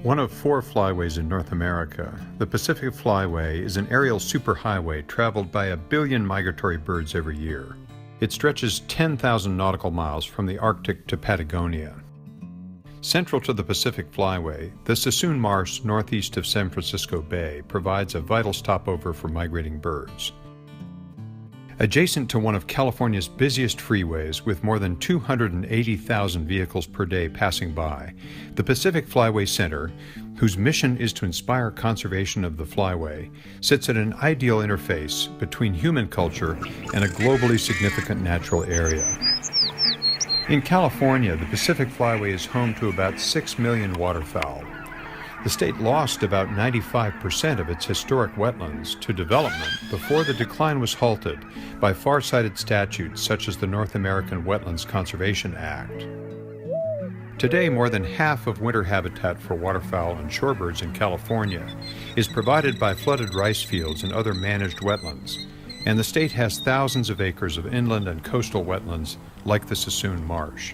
One of 4 flyways in North America, the Pacific Flyway is an aerial superhighway traveled by 1 billion migratory birds every year. It stretches 10,000 nautical miles from the Arctic to Patagonia. Central to the Pacific Flyway, the Suisun Marsh northeast of San Francisco Bay provides a vital stopover for migrating birds. Adjacent to one of California's busiest freeways with more than 280,000 vehicles per day passing by, the Pacific Flyway Center, whose mission is to inspire conservation of the Flyway, sits at an ideal interface between human culture and a globally significant natural area. In California, the Pacific Flyway is home to about 6 million waterfowl. The state lost about 95% of its historic wetlands to development before the decline was halted by far-sighted statutes such as the North American Wetlands Conservation Act. Today, more than half of winter habitat for waterfowl and shorebirds in California is provided by flooded rice fields and other managed wetlands, and the state has thousands of acres of inland and coastal wetlands like the Suisun Marsh.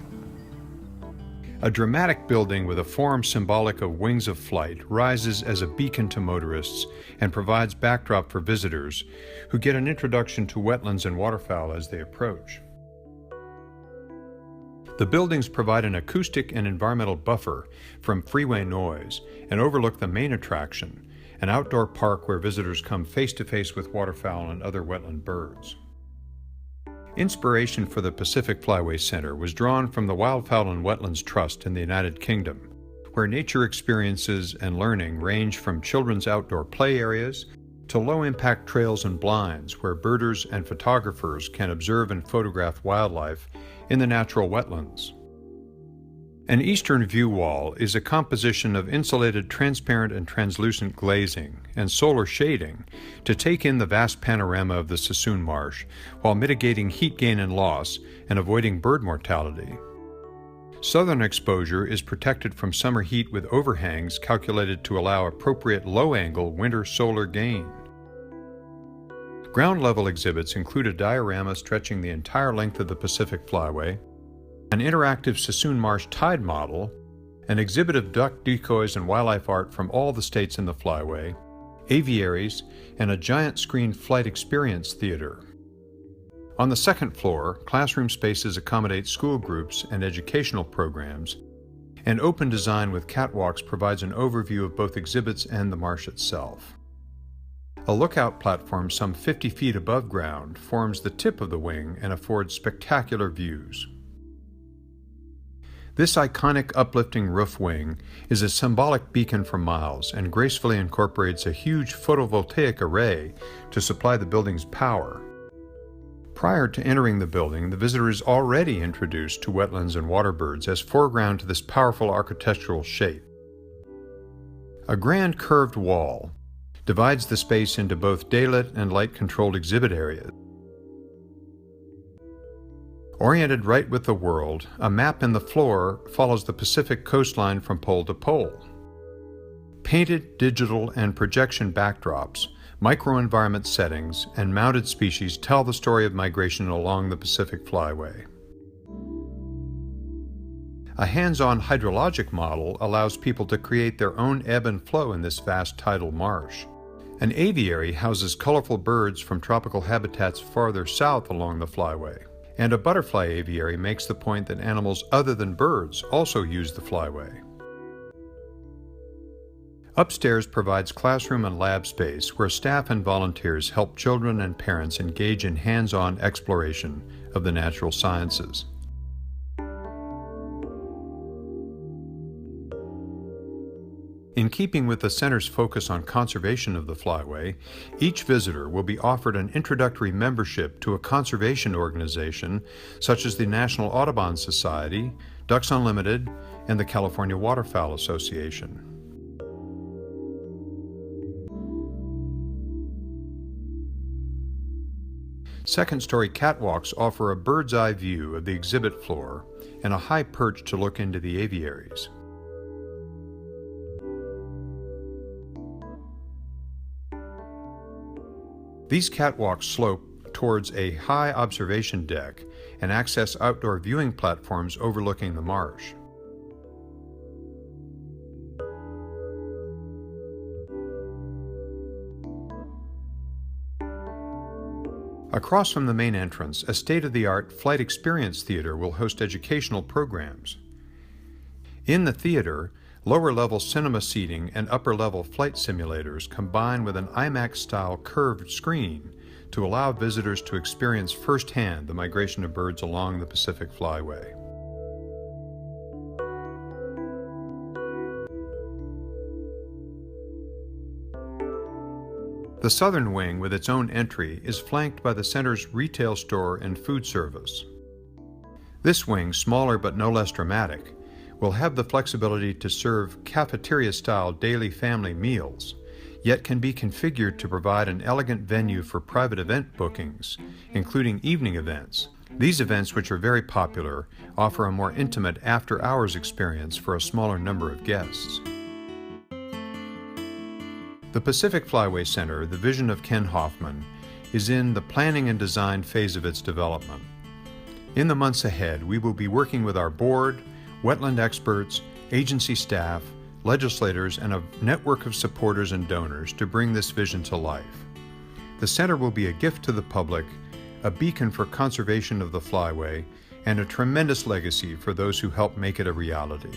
A dramatic building with a form symbolic of wings of flight rises as a beacon to motorists and provides backdrop for visitors who get an introduction to wetlands and waterfowl as they approach. The buildings provide an acoustic and environmental buffer from freeway noise and overlook the main attraction, an outdoor park where visitors come face-to-face with waterfowl and other wetland birds. Inspiration for the Pacific Flyway Center was drawn from the Wildfowl and Wetlands Trust in the United Kingdom, where nature experiences and learning range from children's outdoor play areas to low-impact trails and blinds where birders and photographers can observe and photograph wildlife in the natural wetlands. An eastern view wall is a composition of insulated transparent and translucent glazing and solar shading to take in the vast panorama of the Suisun Marsh while mitigating heat gain and loss and avoiding bird mortality. Southern exposure is protected from summer heat with overhangs calculated to allow appropriate low-angle winter solar gain. Ground-level exhibits include a diorama stretching the entire length of the Pacific Flyway, an interactive Suisun Marsh tide model, an exhibit of duck decoys and wildlife art from all the states in the Flyway, aviaries, and a giant screen flight experience theater. On the second floor, classroom spaces accommodate school groups and educational programs, and open design with catwalks provides an overview of both exhibits and the marsh itself. A lookout platform some 50 feet above ground forms the tip of the wing and affords spectacular views. This iconic uplifting roof wing is a symbolic beacon for miles and gracefully incorporates a huge photovoltaic array to supply the building's power. Prior to entering the building, the visitor is already introduced to wetlands and waterbirds as foreground to this powerful architectural shape. A grand curved wall divides the space into both daylit and light-controlled exhibit areas. Oriented right with the world, a map in the floor follows the Pacific coastline from pole to pole. Painted, digital, and projection backdrops, microenvironment settings, and mounted species tell the story of migration along the Pacific Flyway. A hands-on hydrologic model allows people to create their own ebb and flow in this vast tidal marsh. An aviary houses colorful birds from tropical habitats farther south along the Flyway. And a butterfly aviary makes the point that animals other than birds also use the Flyway. Upstairs provides classroom and lab space where staff and volunteers help children and parents engage in hands-on exploration of the natural sciences. In keeping with the center's focus on conservation of the Flyway, each visitor will be offered an introductory membership to a conservation organization such as the National Audubon Society, Ducks Unlimited, and the California Waterfowl Association. Second-story catwalks offer a bird's-eye view of the exhibit floor and a high perch to look into the aviaries. These catwalks slope towards a high observation deck and access outdoor viewing platforms overlooking the marsh. Across from the main entrance, a state-of-the-art flight experience theater will host educational programs. In the theater, lower-level cinema seating and upper-level flight simulators combine with an IMAX-style curved screen to allow visitors to experience firsthand the migration of birds along the Pacific Flyway. The southern wing, with its own entry, is flanked by the center's retail store and food service. This wing, smaller but no less dramatic, will have the flexibility to serve cafeteria-style daily family meals, yet can be configured to provide an elegant venue for private event bookings, including evening events. These events, which are very popular, offer a more intimate after-hours experience for a smaller number of guests. The Pacific Flyway Center, the vision of Ken Hoffman, is in the planning and design phase of its development. In the months ahead, we will be working with our board, wetland experts, agency staff, legislators, and a network of supporters and donors to bring this vision to life. The center will be a gift to the public, a beacon for conservation of the Flyway, and a tremendous legacy for those who helped make it a reality.